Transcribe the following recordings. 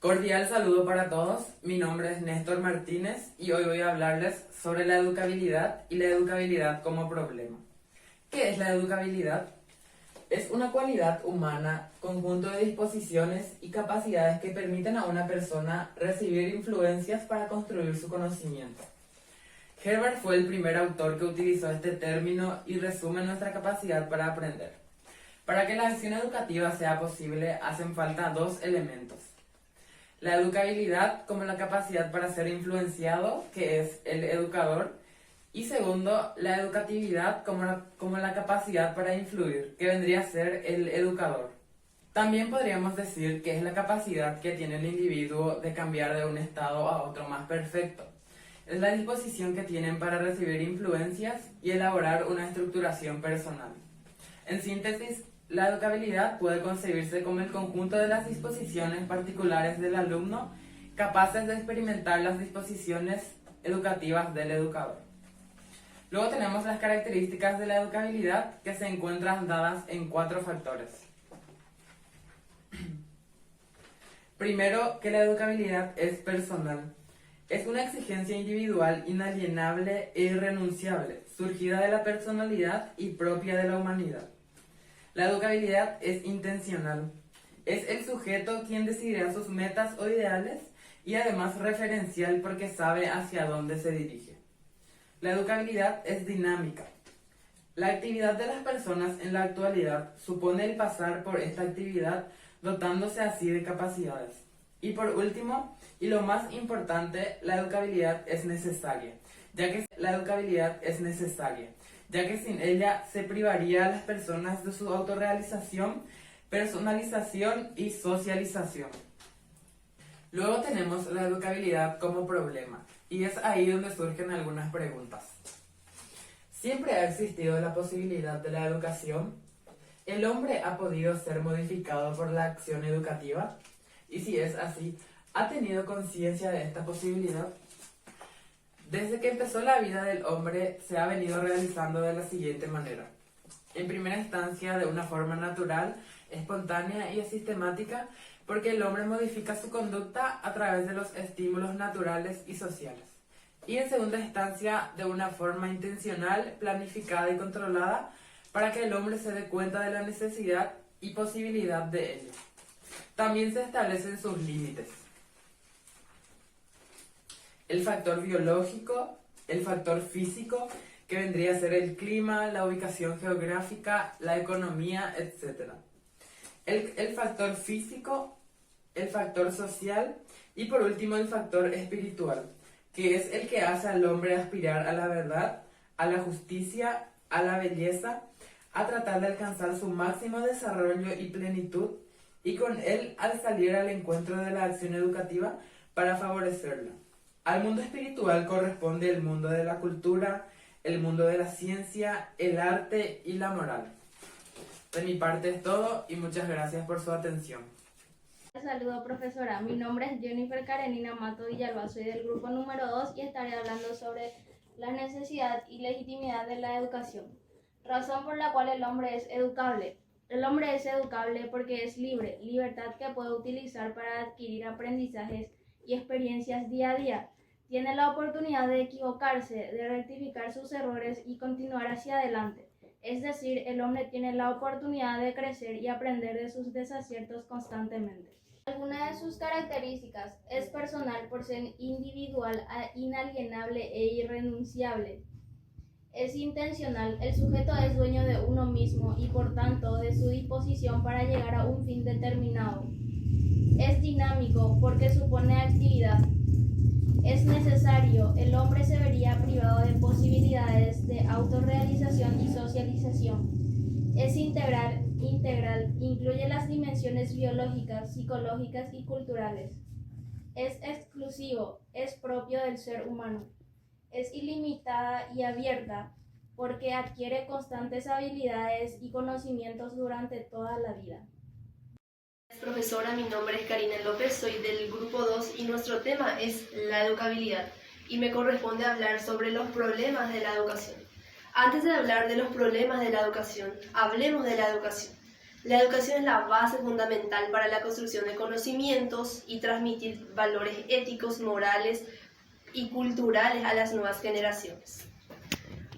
Cordial saludo para todos, mi nombre es Néstor Martínez y hoy voy a hablarles sobre la educabilidad y la educabilidad como problema. ¿Qué es la educabilidad? Es una cualidad humana, conjunto de disposiciones y capacidades que permiten a una persona recibir influencias para construir su conocimiento. Herbert fue el primer autor que utilizó este término y resume nuestra capacidad para aprender. Para que la acción educativa sea posible, hacen falta dos elementos. La educabilidad como la capacidad para ser influenciado, que es el educador, y segundo, la educatividad como la capacidad para influir, que vendría a ser el educador. También podríamos decir que es la capacidad que tiene el individuo de cambiar de un estado a otro más perfecto. Es la disposición que tienen para recibir influencias y elaborar una estructuración personal. En síntesis, la educabilidad puede concebirse como el conjunto de las disposiciones particulares del alumno capaces de experimentar las disposiciones educativas del educador. Luego tenemos las características de la educabilidad que se encuentran dadas en 4 factores. Primero, que la educabilidad es personal. Es una exigencia individual inalienable e irrenunciable, surgida de la personalidad y propia de la humanidad. La educabilidad es intencional. Es el sujeto quien decidirá sus metas o ideales y además referencial porque sabe hacia dónde se dirige. La educabilidad es dinámica. La actividad de las personas en la actualidad supone el pasar por esta actividad dotándose así de capacidades. Y por último, y lo más importante, la educabilidad es necesaria, ya que sin ella se privaría a las personas de su autorrealización, personalización y socialización. Luego tenemos la educabilidad como problema, y es ahí donde surgen algunas preguntas. ¿Siempre ha existido la posibilidad de la educación? ¿El hombre ha podido ser modificado por la acción educativa? Y si es así, ¿ha tenido conciencia de esta posibilidad? Desde que empezó la vida del hombre se ha venido realizando de la siguiente manera. En primera instancia, de una forma natural, espontánea y sistemática, porque el hombre modifica su conducta a través de los estímulos naturales y sociales. Y en segunda instancia, de una forma intencional, planificada y controlada, para que el hombre se dé cuenta de la necesidad y posibilidad de ello. También se establecen sus límites. El factor biológico, el factor físico, que vendría a ser el clima, la ubicación geográfica, la economía, etc. El factor físico, el factor social y por último el factor espiritual, que es el que hace al hombre aspirar a la verdad, a la justicia, a la belleza, a tratar de alcanzar su máximo desarrollo y plenitud, y con él al salir al encuentro de la acción educativa para favorecerla. Al mundo espiritual corresponde el mundo de la cultura, el mundo de la ciencia, el arte y la moral. De mi parte es todo y muchas gracias por su atención. Saludos, profesora. Mi nombre es Jennifer Karenina Mato Villalba, soy del grupo número 2 y estaré hablando sobre la necesidad y legitimidad de la educación. Razón por la cual el hombre es educable. El hombre es educable porque es libre, libertad que puede utilizar para adquirir aprendizajes y experiencias día a día. Tiene la oportunidad de equivocarse, de rectificar sus errores y continuar hacia adelante. Es decir, el hombre tiene la oportunidad de crecer y aprender de sus desaciertos constantemente. Alguna de sus características es personal por ser individual, inalienable e irrenunciable. Es intencional, el sujeto es dueño de uno mismo y por tanto de su disposición para llegar a un fin determinado. Es dinámico porque supone actividad. Es necesario, el hombre se vería privado de posibilidades de autorrealización y socialización. Es integral, incluye las dimensiones biológicas, psicológicas y culturales. Es exclusivo, es propio del ser humano. Es ilimitada y abierta porque adquiere constantes habilidades y conocimientos durante toda la vida. Profesora, mi nombre es Karina López, soy del grupo 2 y nuestro tema es la educabilidad y me corresponde hablar sobre los problemas de la educación. Antes de hablar de los problemas de la educación, hablemos de la educación. La educación es la base fundamental para la construcción de conocimientos y transmitir valores éticos, morales y culturales a las nuevas generaciones.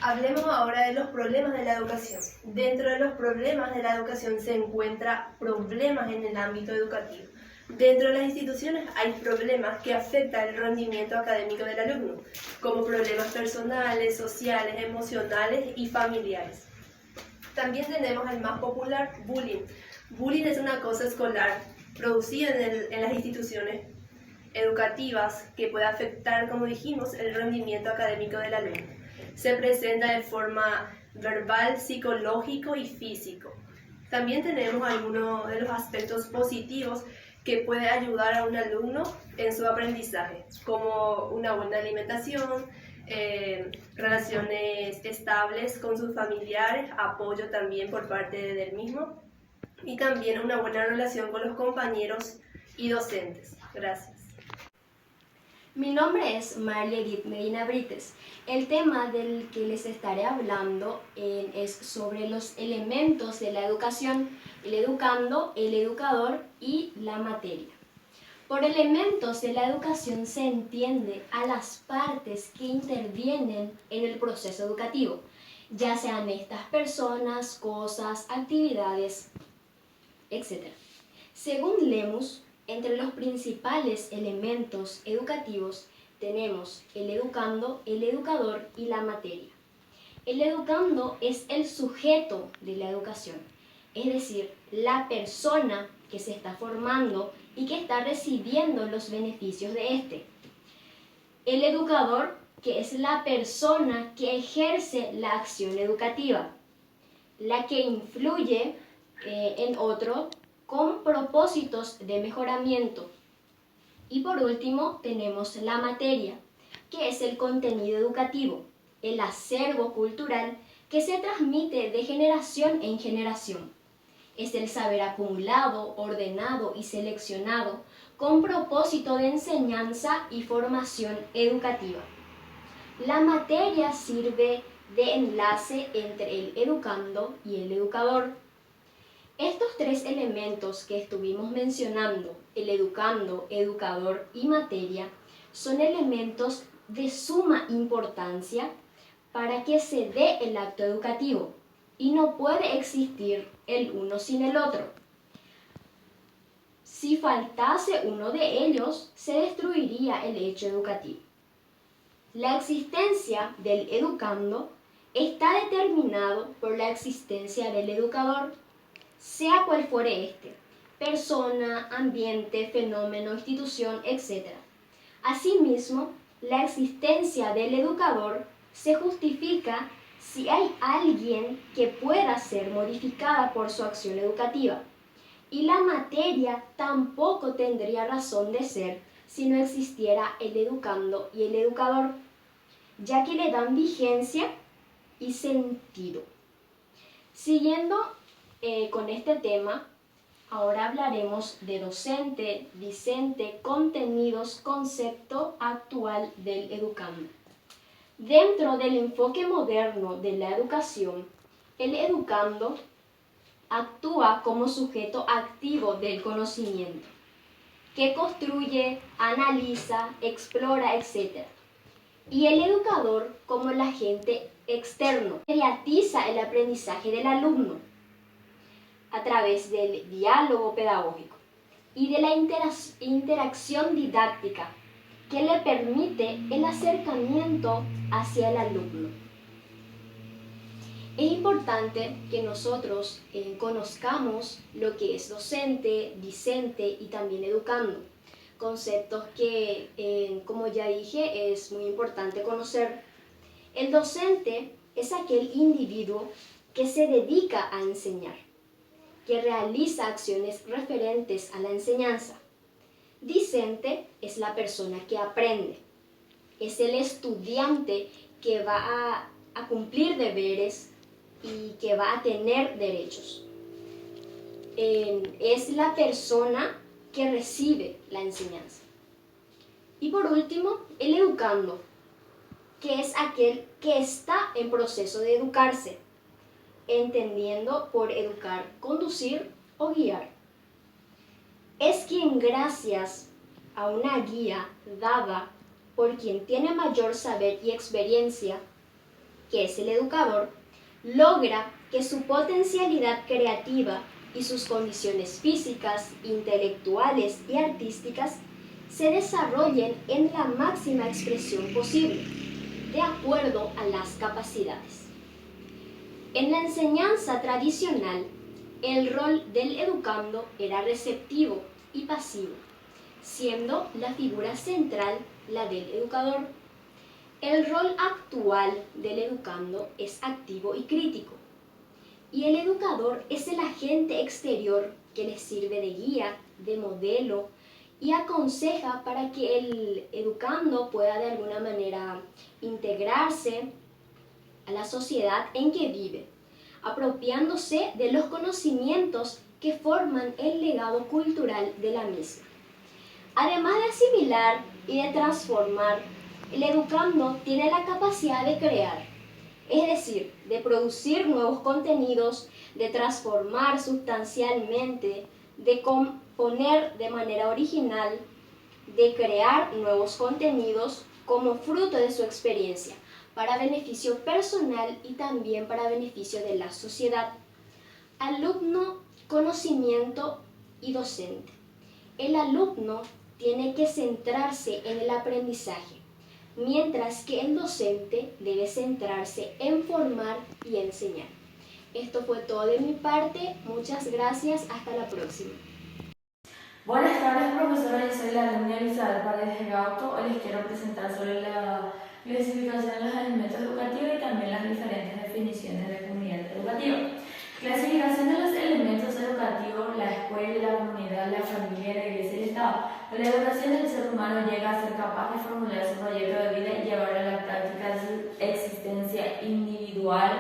Hablemos ahora de los problemas de la educación. Dentro de los problemas de la educación se encuentran problemas en el ámbito educativo. Dentro de las instituciones hay problemas que afectan el rendimiento académico del alumno, como problemas personales, sociales, emocionales y familiares. También tenemos el más popular, bullying. Bullying es un acoso escolar producido en las instituciones educativas que puede afectar, como dijimos, el rendimiento académico del alumno. Se presenta de forma verbal, psicológico y físico. También tenemos algunos de los aspectos positivos que puede ayudar a un alumno en su aprendizaje, como una buena alimentación, relaciones estables con sus familiares, apoyo también por parte del mismo y también una buena relación con los compañeros y docentes. Gracias. Mi nombre es Marlia Edith Medina Brites. El tema del que les estaré hablando es sobre los elementos de la educación, el educando, el educador y la materia. Por elementos de la educación se entiende a las partes que intervienen en el proceso educativo, ya sean estas personas, cosas, actividades, etc. Según Lemus, entre los principales elementos educativos tenemos el educando, el educador y la materia. El educando es el sujeto de la educación, es decir, la persona que se está formando y que está recibiendo los beneficios de este. El educador, que es la persona que ejerce la acción educativa, la que influye en otro con propósitos de mejoramiento. Y por último tenemos la materia, que es el contenido educativo, el acervo cultural que se transmite de generación en generación. Es el saber acumulado, ordenado y seleccionado con propósito de enseñanza y formación educativa. La materia sirve de enlace entre el educando y el educador. Estos tres elementos que estuvimos mencionando, el educando, educador y materia, son elementos de suma importancia para que se dé el acto educativo y no puede existir el uno sin el otro. Si faltase uno de ellos, se destruiría el hecho educativo. La existencia del educando está determinado por la existencia del educador, sea cual fuere este, persona, ambiente, fenómeno, institución, etc. Asimismo, la existencia del educador se justifica si hay alguien que pueda ser modificada por su acción educativa, y la materia tampoco tendría razón de ser si no existiera el educando y el educador, ya que le dan vigencia y sentido. Siguiendo con este tema, ahora hablaremos de docente, discente, contenidos, concepto actual del educando. Dentro del enfoque moderno de la educación, el educando actúa como sujeto activo del conocimiento, que construye, analiza, explora, etc. Y el educador como el agente externo, que realiza el aprendizaje del alumno a través del diálogo pedagógico y de la interacción didáctica que le permite el acercamiento hacia el alumno. Es importante que nosotros conozcamos lo que es docente, discente y también educando, conceptos que, como ya dije, es muy importante conocer. El docente es aquel individuo que se dedica a enseñar, que realiza acciones referentes a la enseñanza. Discente es la persona que aprende, es el estudiante que va a cumplir deberes y que va a tener derechos. Es la persona que recibe la enseñanza. Y por último, el educando, que es aquel que está en proceso de educarse, entendiendo por educar, conducir o guiar. Es quien gracias a una guía dada por quien tiene mayor saber y experiencia, que es el educador, logra que su potencialidad creativa y sus condiciones físicas, intelectuales y artísticas se desarrollen en la máxima expresión posible, de acuerdo a las capacidades. En la enseñanza tradicional, el rol del educando era receptivo y pasivo, siendo la figura central la del educador. El rol actual del educando es activo y crítico, y el educador es el agente exterior que le sirve de guía, de modelo y aconseja para que el educando pueda de alguna manera integrarse a la sociedad en que vive, apropiándose de los conocimientos que forman el legado cultural de la misma. Además de asimilar y de transformar, el educando tiene la capacidad de crear, es decir, de producir nuevos contenidos, de transformar sustancialmente, de componer de manera original, de crear nuevos contenidos como fruto de su experiencia, para beneficio personal y también para beneficio de la sociedad. Alumno, conocimiento y docente. El alumno tiene que centrarse en el aprendizaje, mientras que el docente debe centrarse en formar y enseñar. Esto fue todo de mi parte. Muchas gracias. Hasta la próxima. Buenas tardes, profesora. Yo soy la alumna Elizabeth Paredes Gauto. Hoy les quiero presentar sobre la clasificación de los elementos educativos y también las diferentes definiciones de comunidad educativa. Clasificación de los elementos educativos: la escuela, la comunidad, la familia, la iglesia y el Estado. La educación del ser humano llega a ser capaz de formular su proyecto de vida y llevar a la práctica su existencia individual,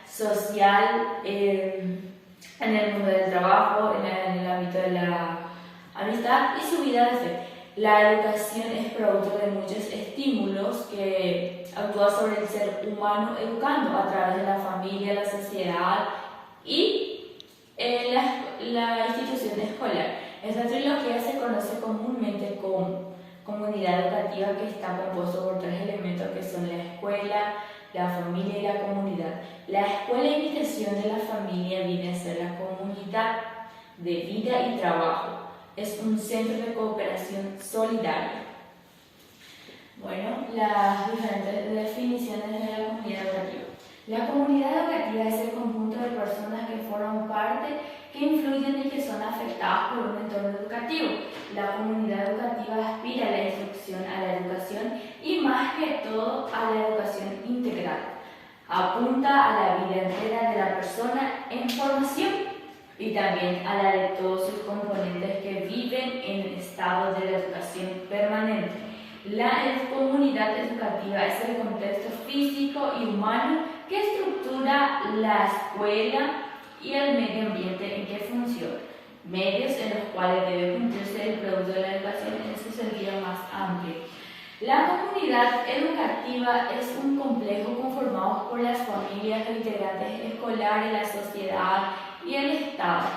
social, en el mundo del trabajo, en el ámbito de la amistad y su vida de fe. La educación es producto de muchos estímulos que actúan sobre el ser humano educando a través de la familia, la sociedad y la institución escolar. Esta trilogía se conoce comúnmente como comunidad educativa, que está compuesto por tres elementos que son la escuela, la familia y la comunidad. La escuela, imitación de la familia, viene a ser la comunidad de vida y trabajo. Es un centro de cooperación solidaria. Bueno, las diferentes definiciones de la comunidad educativa. La comunidad educativa es el conjunto de personas que forman parte, que influyen y que son afectadas por un entorno educativo. La comunidad educativa aspira a la instrucción, a la educación y más que todo a la educación integral. Apunta a la vida entera de la persona en formación y también a la de todos sus componentes que viven en estado de educación permanente. La comunidad educativa es el contexto físico y humano que estructura la escuela y el medio ambiente en que funciona, medios en los cuales debe cumplirse el producto de la educación en su sentido más amplio. La comunidad educativa es un complejo conformado por las familias, los integrantes escolares, la sociedad y el Estado,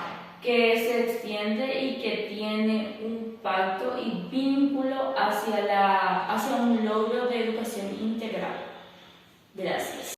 que se extiende y que tiene un pacto y vínculo hacia un logro de educación integral. Gracias.